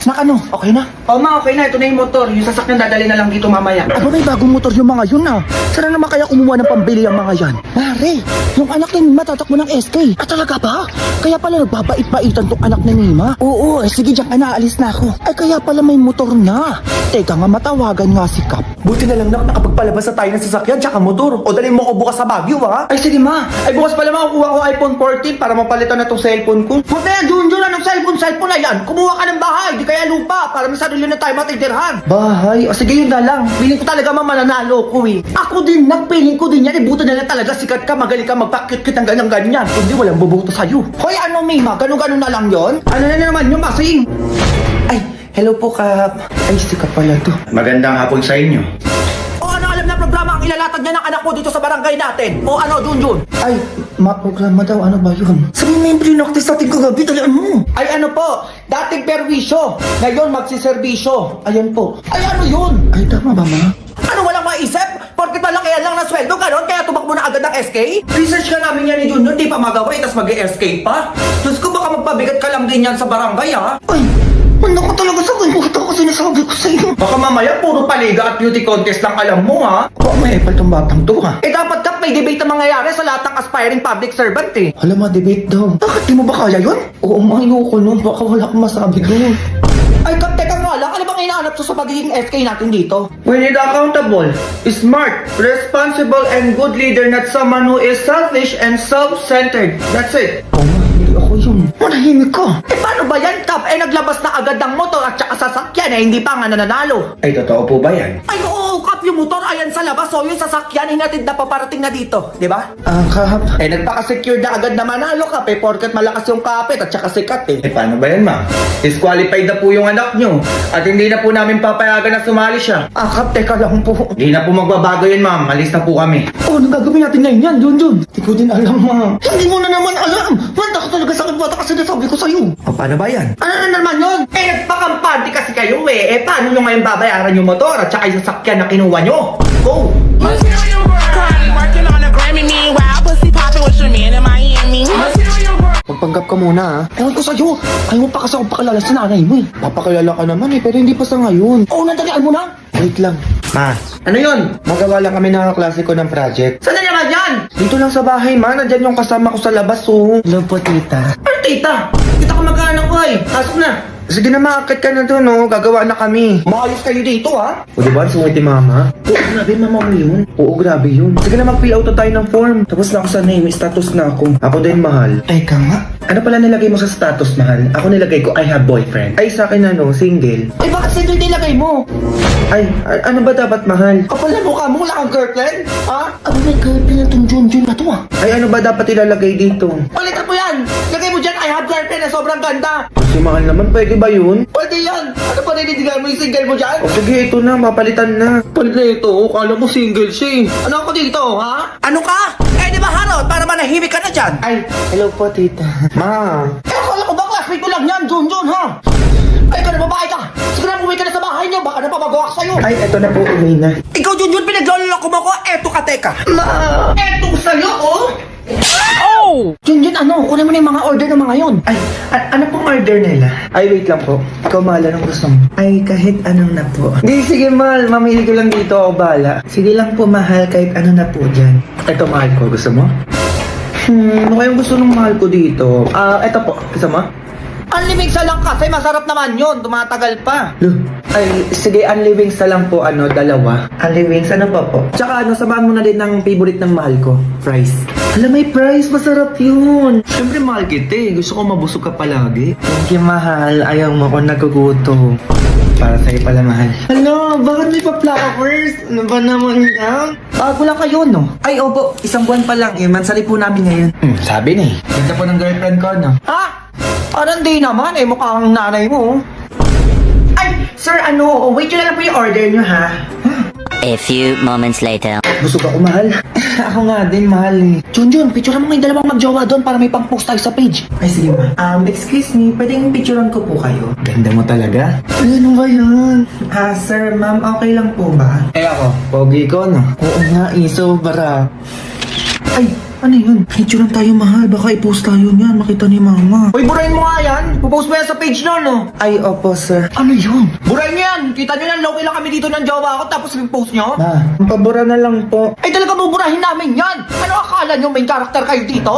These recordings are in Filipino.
Snack ano? Okay na? O ma, okay na. Ito na yung motor. Yung sasakyan dadali na lang dito mamaya. Aba, may bagong motor yung mga yun ah. Sana naman kaya kumuha ng pambili ang mga yan. Pare, yung anak ni Nima tatakbo ng SK. Ah, talaga ba? Kaya pala nagbabait-baitan tong anak ni Nima. Oo, sige dyan ka na, alis na ako. Ay, kaya pala may motor na. Teka nga, matawagan nga si Kap. Buti na lang nakapagpalabas na tayo ng sasakyan tsaka motor. O dali mo ko bukas sa Baguio ha. Ay, sige ma. Ay, bukas pala makukuha ko iPhone 14 para mapalitan na tong cellphone ko. Huwag na yan, Junjun. Anong cellphone na yan? Kumuha ka ng bahay, di kaya lupa. Para may sarili na tayo matitirhan. Bahay? O sige, yun na lang. Piling ko talaga mananalo ko eh. Ako din, nagpiling ko din yan. Buto na lang talaga. Sikat ka, magaling ka, magpakit-kit ng ganyan-ganyan. Hindi, walang bubuto sa'yo. Hoy, ano, Mima? Ganun-ganun na lang yon? Ano na naman yung masing? Ay, hello po Kap. Ay, si Kap pala to. Magandang hapon sa inyo. O ano alam na programa ang ilalatag niya ng anak mo dito sa barangay natin? O ano, Junjun? Ay, programa daw, ano ba yun? Sabihin mo yung pinaktis natin kagabi, talaan mo. Ay ano po, dating perwisyo, ngayon magsiservisyo. Ayan po. Ay ano yun? Ay, tama ba ma? Ano walang maisip? Porkit malakihan lang ng sweldo, ganon? Kaya tumakbo na agad ng SK? Research ka namin yan ni Junior, di pa magawa, tas mag-SK pa? Diyos ko, baka magpabigat ka lang din yan sa barangay, ha? Ay, ano ko talaga sa kanya ko sinasabi ko sa iyo. Baka mamaya, puro paliga at beauty contest lang alam mo, ha? Baka may epal tong batang to ha. Eh dapat ka, may debate na mangyayari sa lahat ng aspiring public servant, eh. Alam mo, debate daw. Bakit di mo ba kaya yun? Oo, ayoko nun. Baka wala akong masabi doon. Ay, teka nga lang, ano bang inaanap to sa pagiging SK natin dito? We need accountable, smart, responsible, and good leader, not someone who is selfish and self-centered. That's it. Oo nga, hindi ako yun. Manahimik ka. Eh paano ba yan, Kap? Eh naglabas na agad ng motor at saka sasakyan eh, hindi pa nga nananalo. Ay, totoo po ba yan? Ay oo, Kap, yung motor ayan sa labas, so yung sasakyan hinatid na paparating na dito, di ba? Kap. Eh nagpaka-secure na agad na manalo, Kap, eh porket malakas yung kapit at saka sikat eh. Eh, paano ba yan, ma'am? Disqualified na po yung anak nyo. At hindi na po namin papayagan na sumali siya. Kap, teka lang po. Hindi na po magbabago yun, ma'am. Alis na po kami. Oh, anong gagawin natin ngayon yan, Junjun? Hindi ko din alam, ma. Hindi mo na naman alam. Manda ka talaga sa bata kasi nasabi ko sa'yo. O, paano ba yan? Ano na naman yun? Eh nagpakampante kasi kayo eh. Eh paano nyo ngayon babayaran yung motor at saka yung sasakyan na kinuha nyo? Go! Material girl. Cardi working on a Grammy. Meanwhile, pussy popping with your man in Miami. Material girl. Magpanggap ka muna, ha? Ewan ko sa'yo. Ayaw mo pa kasi ako pakilala sa nanay mo, eh. Papakilala ka naman, eh. Pero hindi pa sa ngayon. Oh, nadalian mo na? Wait lang. Ma, Ano yun? magawa lang kami ng klase ko ng project. Saan na naman yan? Dito lang sa bahay, ma. Nandyan yung kasama ko sa labas, oh. Hello po, tita. Ano tita? Kita ko magkaanak ko eh. Pasok na. Sige na, maakit ka na doon, oh. Gagawa na kami. Maayos kayo dito ha? O, diba? Sungit ni mama. Oo, grabe, mama mo yun. Oo, grabe yun. Sige na, mag-fill out na tayo ng form. Tapos na ako sa name, status na ako. Ako din, mahal. Teka nga. Ano pala nilagay mo sa status, mahal? Ako nilagay ko, I have boyfriend. Ay, sa akin ano, single. Eh bakit single nilagay mo? Ay, ano ba dapat, mahal? Kapal na mukha mo, wala kang girlfriend? Ha? Ano may girlfriend na tong Junjun na to, ah? Ay, ano ba dapat ilalagay dito? Palitan mo yan! Lagay mo dyan, I have girlfriend na sobrang ganda! Si mahal naman, pwede ba yun? Pwede yan! Ano pa nililigan mo yung single mo dyan? O sige, ito na, papalitan na. Palito, kala mo single siya eh. Ano ako dito, ha? Ano ka? Eh di ba Harold, para manahimik ka na dyan? Ay, hello po, tita. Ma, Eh akala ko ba classmate ko lang yan, Junjun, ha? Ay, ikaw na babae ka! Sige na, umuwi ka na sa bahay niyo, baka napapagawa ka sa'yo! ay, eto na po, uwi na. Ikaw, Junjun, pinagloloko mo ko, eto ka, teka! Eto sa'yo, oh! Junjun, ano? Kunin mo na yung mga order ng mga yun. Ay, ano pong order nila? Ay, wait lang po. Ikaw, mahal, anong gusto mo? Ay, kahit anong na po. Di, sige, mahal. Mamili ko lang dito. Ako bahala. Sige lang po, mahal. Kahit ano na po dyan. Ito, mahal ko. Gusto mo? Ano kayong gusto ng mahal ko dito? Ito po. Gusto mo? Unlimited sa lang kasi, masarap naman yun, tumatagal pa. Ay, sige, unli wings na lang po, dalawa. Unli wings, ano pa po? Tsaka, samahan mo na din ng favorite ng mahal ko, fries. Alam, may fries, masarap yun. Siyempre, mahal kita eh. Gusto ko mabusog ka palagi. Thank you, mahal. Ayaw mo ko nagugutom. Para sa'yo pala, mahal. Ano, bakit may pa-flowers? Ano ba naman yan? Bago lang kayo, no? Ay, opo, isang buwan pa lang eh. Mansali po namin ngayon. Sabi na eh. Ganda po ng girlfriend ko, no? Ha? Parang di naman, mukhang nanay mo. Ay, sir, wait nyo na lang po yung order nyo, ha? A few moments later. Busog ako, mahal. Ako nga din, mahal eh. Junjun, picture mo yung dalawang magjowa doon para may pang-post tayo sa page. Ay, sige ma. Excuse me, pwedeng picturean ko po kayo? Ganda mo talaga. Ano ba yun? Sir, ma'am, okay lang po ba? Eh ako, pogi ko, no? Oo nga, iso, bara. Ay, Ano yun? Picture lang tayo, mahal. Baka i-post tayo niyan. Makita ni mama. Uy, burahin mo nga yan. Pupost mo yan sa page na, no? Ay, opo, sir. Ano yun? Burahin niyo yan. Kita niyo yan, low lang kami dito ng jowa ko tapos i-post niyo. Ma, pabura na lang po. Ay talaga buburahin namin yan! Ano akala nyo main character kayo dito?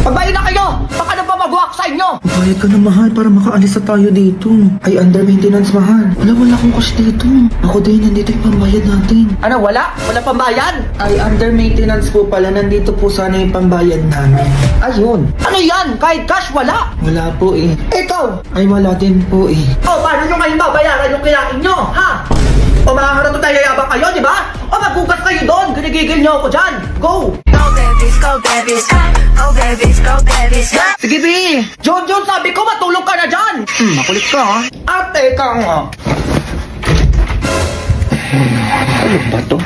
Pagbayin na kayo! Baka na pa mag-walk sa inyo! Bayad ka na, mahal, para makaalis na tayo dito. Ay, under maintenance, mahal. Wala akong cash dito. Ako din, nandito yung pambayad natin. Ano, wala? Wala pambayan? Ay, under maintenance po pala. Nandito po sana yung pambayad namin. Ayun! Ano yan? Kahit cash, wala! Wala po eh. Ikaw! Ay, wala din po eh. O, paano nyo ngayon babayaran yung kinain nyo? Ha? O makakaroon tayo yabang kayo, di ba? O magbukas kayo doon! Ginigigil nyo ako dyan! Go! Go babies, go babies, go babies, go babies, go. Sige, B! John, sabi ko matulog ka na dyan! Makulit ka, ha? At teka nga. Ano ba to?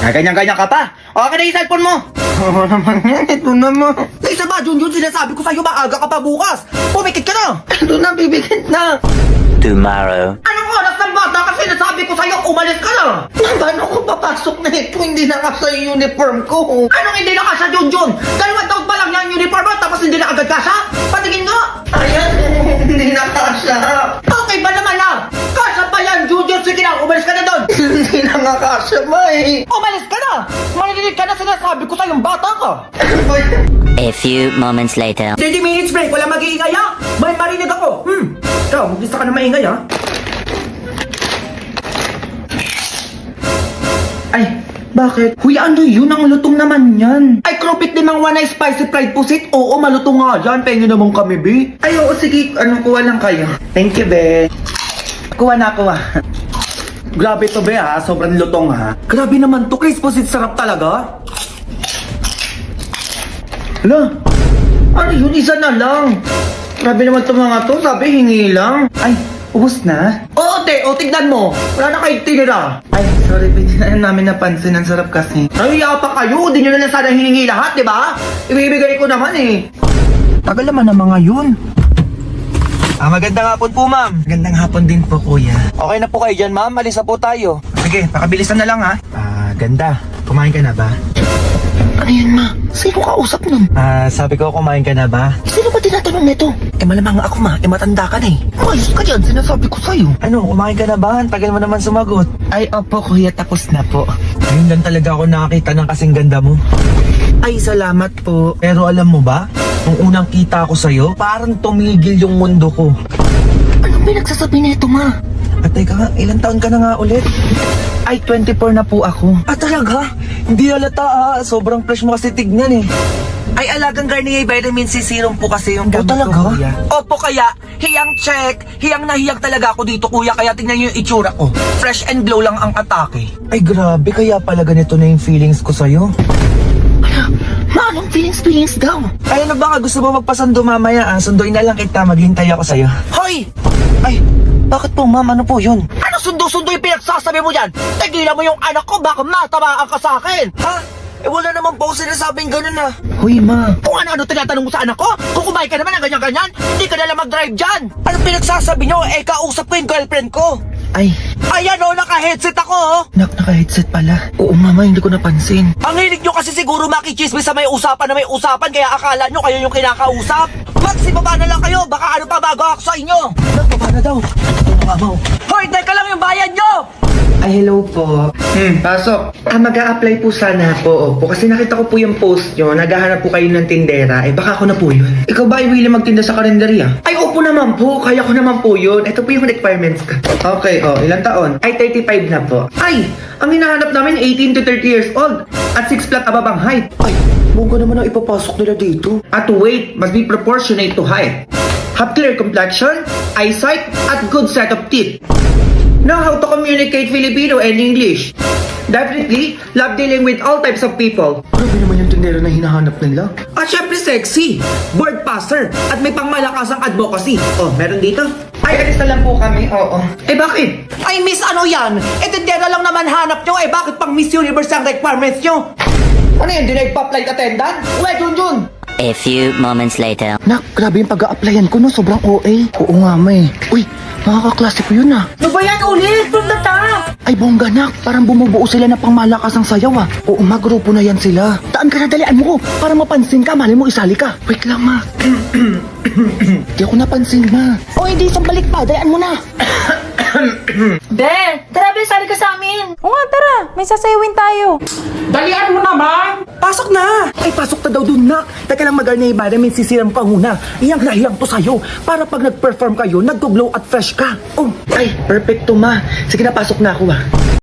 Ganyan-ganyan ka pa. Okay na yung cellphone mo. Oo naman yan. Ito naman. Isa ba, Jun, sinasabi ko sa'yo maaga ka pa bukas. Pumikit ka na. Ito na, bibigit na. Tomorrow. Anong oras ng bata kasi nasabi ko sa'yo umalis ka na. Paano ko papasok na ito? Hindi na kasi yung uniform ko. Anong hindi na kasya, Jun? Dalawang taon pa lang yung uniform mo tapos hindi na agad kasya? Patingin nga. Ayan, hindi na kasya. Okay ba naman na? Kasya pa yan, Jun. Sige na, umalis ka na doon. Hindi na nga kasya, ma eh. Umalis ka na. Marinig ka na sinasabi ko sa'yo bata ka. A few moments later. 30 minutes break, wala mag-iingay ha? May marinig ako. Ikaw, mag-isa ka na maingay ha? Ay, bakit? Huy, ano yun? Ang lutong naman yan. Ay, krupit din mga one spicy fried pusit. Oo, malutong nga yan. Pengen naman kami, B. Ay, oo, sige. Kuha lang kayo. Thank you, be. Kuha na, kuha. Grabe to, be ha. Sobrang lutong ha. Grabe naman to, Chris. Pusit sarap talaga. Hala, ano yun? Isa na lang. Grabe naman itong mga to. Sabi, hingi lang. Ay, ubos na? Oo, te. O, tignan mo. Wala na kayo tinira. Ay, sorry, hindi na namin napansin. Ang sarap kasi. Nahiya pa kayo. Di nyo na lang sana hiningi lahat, di ba? Ibibigay ko naman eh. Tagal naman ng mga yun. Magandang hapon po, ma'am. Magandang hapon din po, kuya. Okay na po kayo dyan, ma'am. Malis na po tayo. Sige, pakabilisan na lang, ha? Ganda. Kumain ka na ba? Ano yan, ma? Sino kausap nun? Sabi ko, kumain ka na ba? Sino ba tinatanong nito? Malamang ako, ma. Matanda ka na eh. Ayos ka dyan, sinasabi ko sa'yo. Ano, kumain ka na ba? Ang tagal mo naman sumagot. Ay, opo, kuya. Tapos na po. Ngayon lang talaga ako nakakita ng kasing ganda mo. Ay, salamat po. Pero alam mo ba? Nung unang kita ko sa'yo, parang tumigil yung mundo ko. Anong pinagsasabi nito, ma? At teka nga, ilang taon ka na nga ulit? Ay, 24 na po ako. Talaga? Hindi halata Sobrang fresh mo kasi tignan eh. Ay, alagang Garnier Vitamin C Serum po kasi yung gamit talaga? ko, kuya. Opo, kaya, hiyang check. Hiyang na hiyang talaga ako dito, kuya. Kaya tingnan niyo yung itsura ko. Fresh and glow lang ang atake. Ay, grabe. Kaya pala ganito na yung feelings ko sa'yo. Ma, anong feelings daw? Ay, ano ba? Gusto mo magpasando mamaya? Sunduin na lang kita. Maghintay ako sa'yo. Hoy! Ay, bakit po, ma'am? Ano po yun? Ano sundo-sundo yung pinagsasabi mo yan? Tigilan mo yung anak ko, baka matamaan ka sa akin! Ha? Eh, wala naman po sinasabing ganun ah. Huy, ma. Kung ano-ano tinatanong mo sa anak ko? Kung kumain ka naman ng ganyan-ganyan, hindi ka nalang mag-drive dyan! Anong pinagsasabi nyo? Eh, kausap ko yung girlfriend ko! Ay, Ayan o, naka-headset ako oh! naka-headset pala. Oo, mama, hindi ko napansin. Ang hilig nyo kasi siguro makichismis sa may usapan na may usapan, kaya akala nyo kayo yung kinakausap! Maxi, baba na lang kayo, baka ano pa bago ako sa inyo! Baba na daw. Mama. Hoy, teka lang yung bayad nyo! Ay, hello po. Pasok. Mag-a-apply po sana po. Opo. Kasi nakita ko po yung post nyo. Naghahanap po kayo ng tindera. Eh, baka ako na po yun. Ikaw ba ay willing magtinda sa kalendarya? Ay, opo naman po. Kaya ko naman po yun. Ito po yung requirements ka. Okay, ilang taon? Ay, 35 na po. Ay, ang hinahanap namin 18 to 30 years old. At 6 flat above ang height. Ay, Bongga naman ang ipapasok nila dito. at weight must be proportionate to height. Have clear complexion, eyesight, at good set of teeth. Know how to communicate Filipino and English. Definitely, love dealing with all types of people. Grabe naman yung tindera na hinahanap nila. At syempre sexy, word passer, at may pangmalakasang advocacy. Oh, meron dito? Ay, alis na lang po kami, oo. Eh, bakit? Ay, miss, ano yan? Eh, tindera lang naman hanap nyo. Eh, bakit pang Miss Universe ang requirements nyo? Ano yan, di nagpa-flight attendant? Uwe, Junjun! A few moments later. Nak, grabe yung pag-a-applyan ko no, sobrang OA. Oo nga, may. Uy, makakaklase ko yun ah. Ano ba yan ulit? From the top! Ay, bongga nak, parang bumubuo sila ng pangmalakas ng sayaw ah. Oo, magrupo na yan sila. Daan ka na, dalian mo ko, para mapansin ka, mali mo isali ka. Wait lang ma. Di ako napansin ma. O hindi, isang balik pa, dalian mo na. Ben, tara Ben, sali ka sa amin. O nga, tara. May sasayawin tayo. Dalian mo naman! Pasok na! Ay, pasok na daw dun nak. Teka lang mag-arnay ba, may sisiram ka muna. Iyang nahiyang to sa'yo. Para pag nag-perform kayo, nag-glow at fresh ka. Oh, ay, perfect to ma. Sige na, pasok na ako ah.